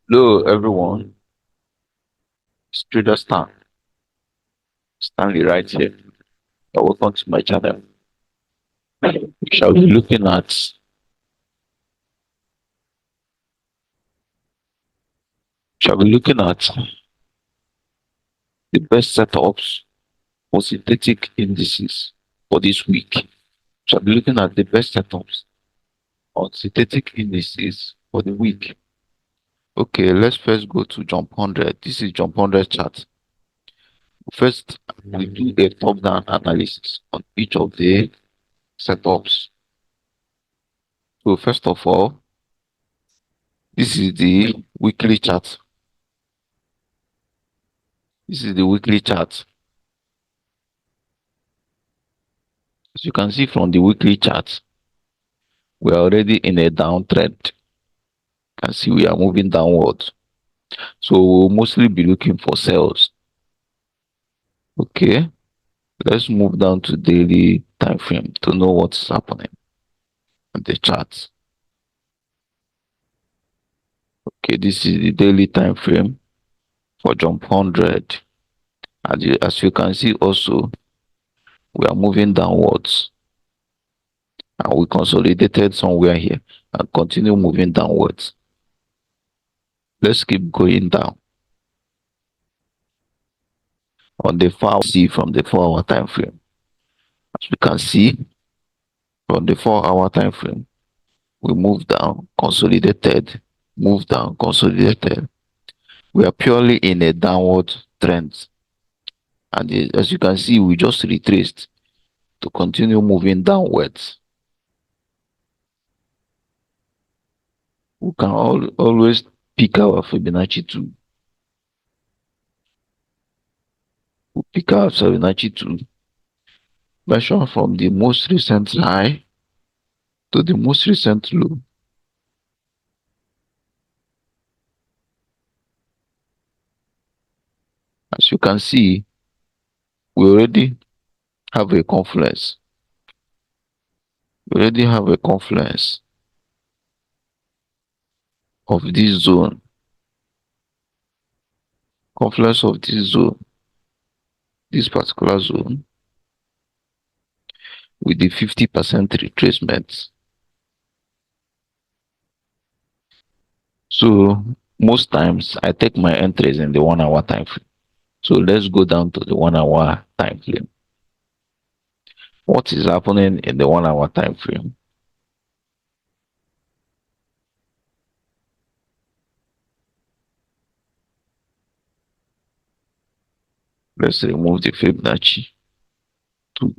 Hello everyone, it's Trader Stanley right here. Welcome to my channel. We shall be looking at shall be looking at the best setups for synthetic indices for this week. Shall be looking at the best setups on synthetic indices for the week. Okay, let's first go to Jump 100. This is Jump 100 chart. First, we do a top-down analysis on each of the setups. So first of all, this is the weekly chart. This is the weekly chart. As you can see from the weekly chart, we are already in a downtrend. You can see we are moving downwards. So we'll mostly be looking for sales. Okay, let's move down to daily time frame to know what's happening on the chart. Okay, this is the daily time frame for Jump 100. As you can see also, we are moving downwards and we consolidated somewhere here and continue moving downwards. Let's keep going down. On the far see from the 4-hour time frame, as we can see from the 4-hour time frame, we move down, consolidated, move down, consolidated. We are purely in a downward trend, and as you can see, we just retraced to continue moving downwards. We can always pick our Fibonacci 2. We pick our Fibonacci 2, measure from the most recent high to the most recent low. As you can see, we already have a confluence. We already have a confluence of this zone, this particular zone, with the 50% retracement. So most times I take my entries in the 1-hour time frame. So let's go down to the 1-hour time frame. What is happening in the 1-hour time frame? Let's remove the Fibonacci 2.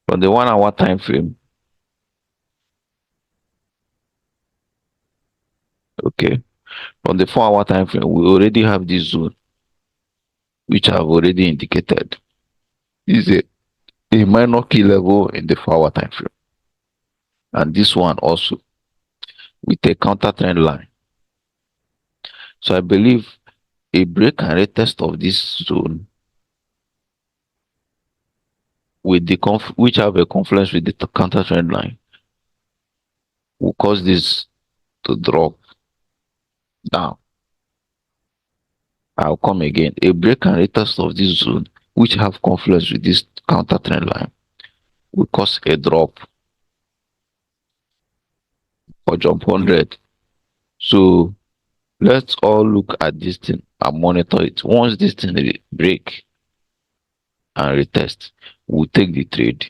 From the 1-hour time frame, okay, from the 4-hour time frame, we already have this zone, which I've already indicated. This is a minor key level in the 4-hour time frame. And this one also with a counter trend line. So I believe a break and retest of this zone with the which have a confluence with the counter trend line will cause this to drop down. I'll come again. A break and retest of this zone which have confluence with this counter trend line will cause a drop for Jump 100. So let's all look at this thing and monitor it. Once this thing break and retest, we'll take the trade.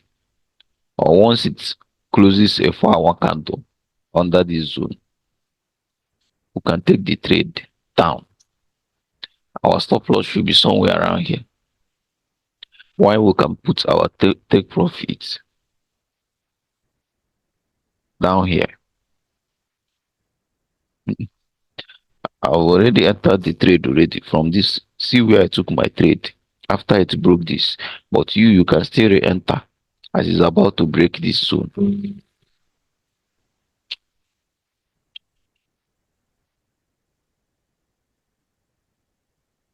Or once it closes a 4-hour candle under this zone, we can take the trade down. Our stop loss should be somewhere around here. While we can put our take profits down here. I've already entered the trade already from this. See where I took my trade after it broke this. But you can still re-enter as it's about to break this zone.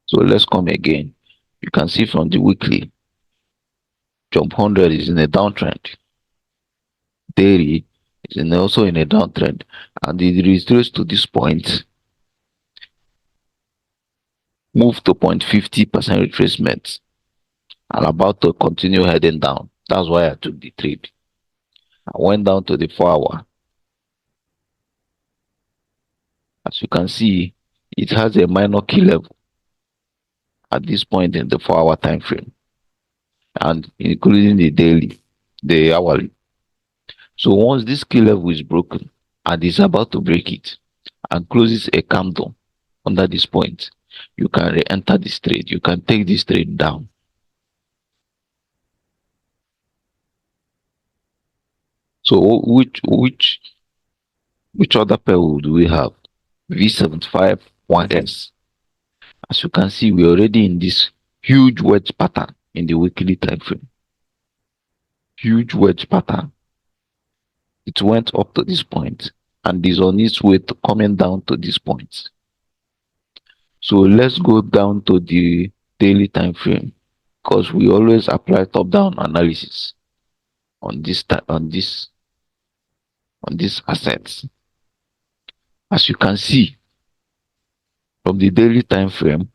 So let's come again. You can see from the weekly, Jump 100 is in a downtrend. Daily is also in a downtrend, and it retraced to this point, move to 0.50% retracement, and about to continue heading down. That's why I took the trade. I went down to the 4 hour. As you can see, it has a minor key level at this point in the 4 hour time frame, and including the daily, the hourly. So once this key level is broken and is about to break it and closes a candle under this point, you can re-enter this trade. You can take this trade down. So which other pair do we have? V75 1S. As you can see, we're already in this huge wedge pattern in the weekly time frame. Huge wedge pattern. It went up to this point and is on its way to coming down to this point. So let's go down to the daily time frame, because we always apply top-down analysis on these assets. As you can see from the daily time frame,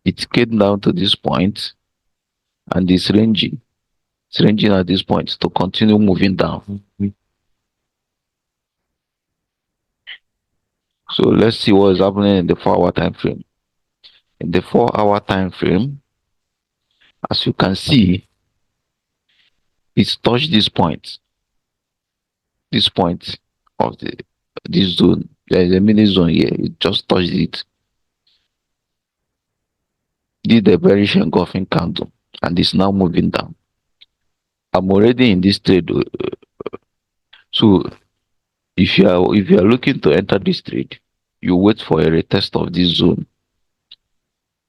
it came down to this point and is ranging. It's ranging at this point to continue moving down. So let's see what is happening in the 4 hour time frame. In the 4 hour time frame, as you can see, it's touched this point of this zone. There is a mini zone here. It just touched it. Did a bearish engulfing candle and is now moving down. I'm already in this trade. So if you are looking to enter this trade, you wait for a retest of this zone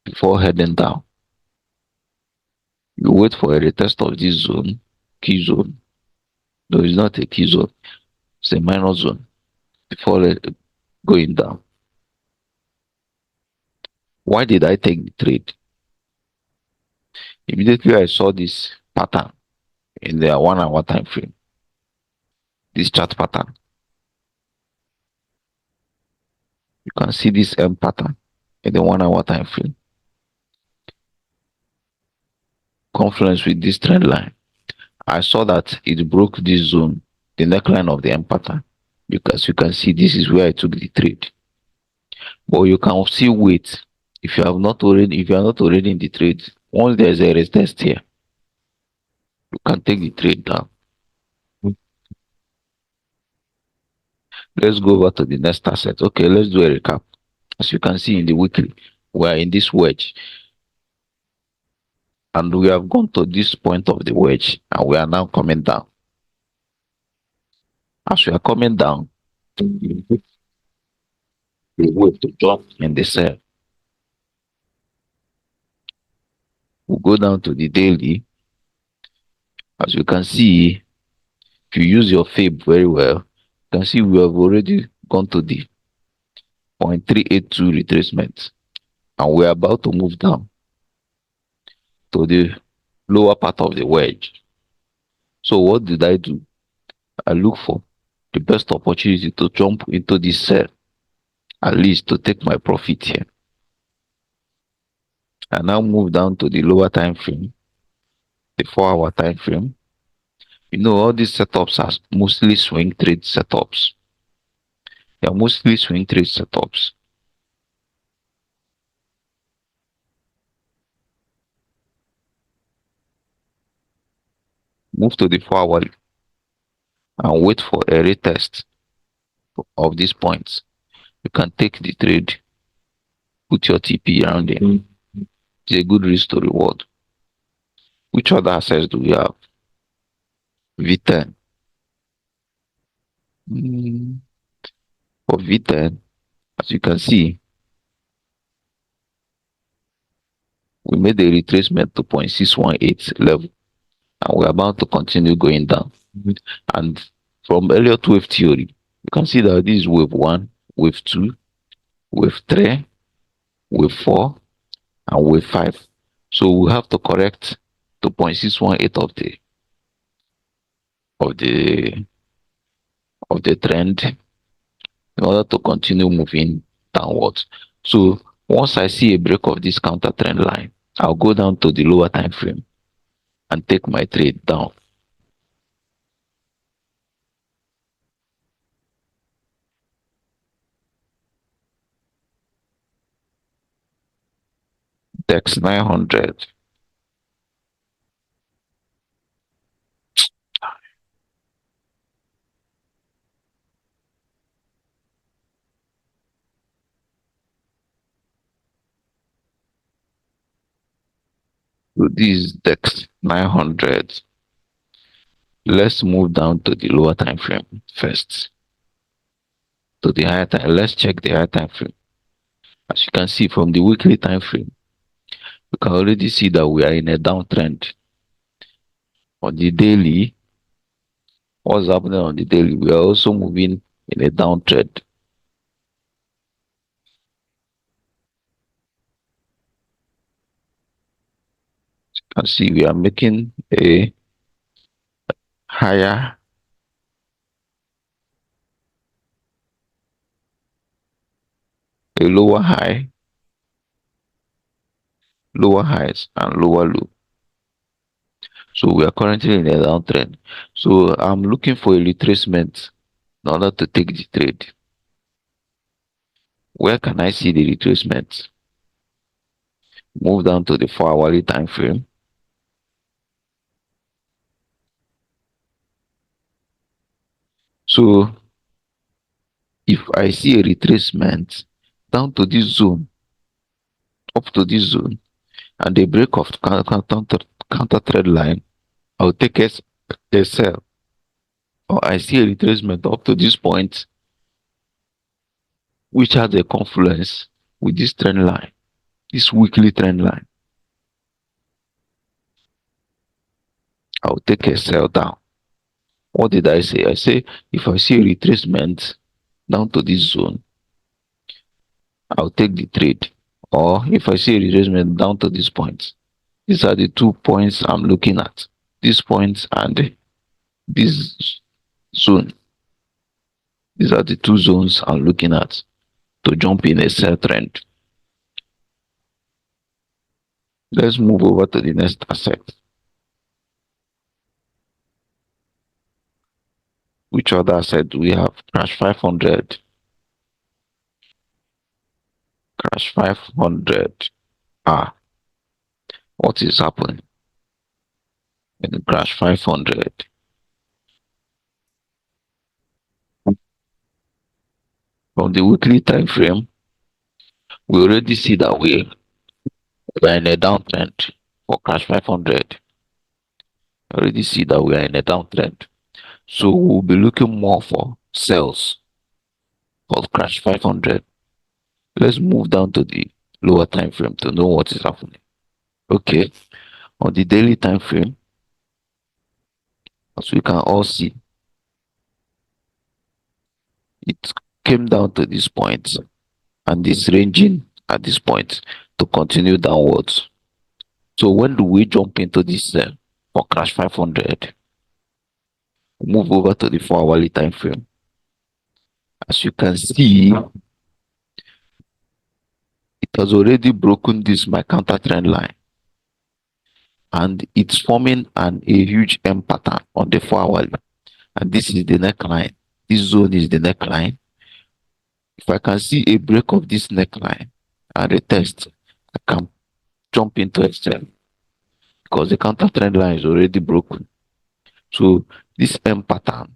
before heading down. You wait for a retest of this zone, key zone. No, it's not a key zone. It's a minor zone before going down. Why did I take the trade? Immediately I saw this pattern in the 1 hour time frame. This chart pattern. You can see this M pattern in the 1 hour time frame. Confluence with this trend line. I saw that it broke this zone, the neckline of the M pattern. Because you can see this is where I took the trade. But you can still wait if you are not already in the trade. Once there's a retest here, you can take the trade down. Let's go over to the next asset. Okay, let's do a recap. As you can see in the weekly, we are in this wedge, and we have gone to this point of the wedge, and we are now coming down. As we are coming down, we wait to jump in the sell. We'll go down to the daily. As you can see, if you use your FAB very well, you can see we have already gone to the 0.382 retracement, and we are about to move down to the lower part of the wedge. So what did I do? I look for the best opportunity to jump into this sell, at least to take my profit here. I now move down to the lower time frame, the 4 hour time frame. You know, all these setups are mostly swing trade setups. They are mostly swing trade setups. Move to the 4 hour and wait for a retest of these points. You can take the trade, put your TP around there. It's a good risk to reward. Which other assets do we have? V10. For V10, as you can see, we made a retracement to 0.618 level, and we're about to continue going down. And from Elliott wave theory, you can see that this is wave 1, wave 2, wave 3, wave 4, and wave 5. So we have to correct to 0.618 of the of the trend in order to continue moving downwards. So once I see a break of this counter trend line, I'll go down to the lower time frame and take my trade down. Dex 900. So this is Dex 900. Let's move down to the lower time frame first. To the higher time, let's check the higher time frame. As you can see from the weekly time frame, you can already see that we are in a downtrend. On the daily, what's happening on the daily? We are also moving in a downtrend. You can see we are making a higher, a lower high, lower highs, and lower low. So we are currently in a downtrend. So I'm looking for a retracement in order to take the trade. Where can I see the retracement? Move down to the 4-hourly time frame. So if I see a retracement down to this zone, up to this zone, and a break of counter trend line, I'll take a sell. Or I see a retracement up to this point, which has a confluence with this trend line, this weekly trend line, I'll take a sell down. What did I say? I say if I see a retracement down to this zone, I'll take the trade. Or if I see a retracement down to this point, these are the 2 points I'm looking at. This point and this zone. These are the 2 zones I'm looking at to jump in a sell trend. Let's move over to the next asset. Which other asset do we have? Crash 500. Crash 500. What is happening in the Crash 500? From the weekly time frame, we already see that we're in a downtrend for Crash 500. Already see that we are in a downtrend. So we'll be looking more for sales for Crash 500. Let's move down to the lower time frame to know what is happening. Okay, on the daily time frame, as we can all see, it came down to this point and is ranging at this point to continue downwards. So when do we jump into this for Crash 500? Move over to the 4-hourly time frame. As you can see, it has already broken this my counter trend line, and it's forming a huge M pattern on the 4-hourly, and this is the neckline. This zone is the neckline. If I can see a break of this neckline and a test, I can jump into a sell because the counter trend line is already broken. So this M pattern,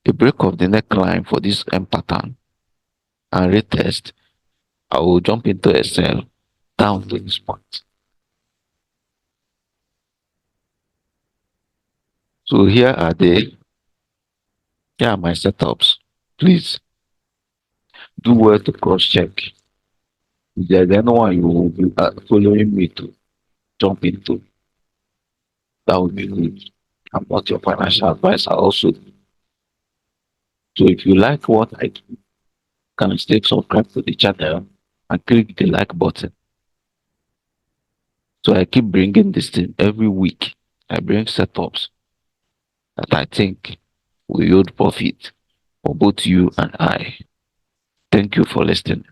a break of the neckline for this M pattern and retest, I will jump into a sell down to this point. So here are my setups. Please do well to cross check. If there's anyone you will be following me to jump into, that would be good. I'm not your financial advisor also. So if you like what I do, can stay subscribe to the channel and click the like button. So I keep bringing this thing every week. I bring setups that I think will yield profit for both you and I. Thank you for listening.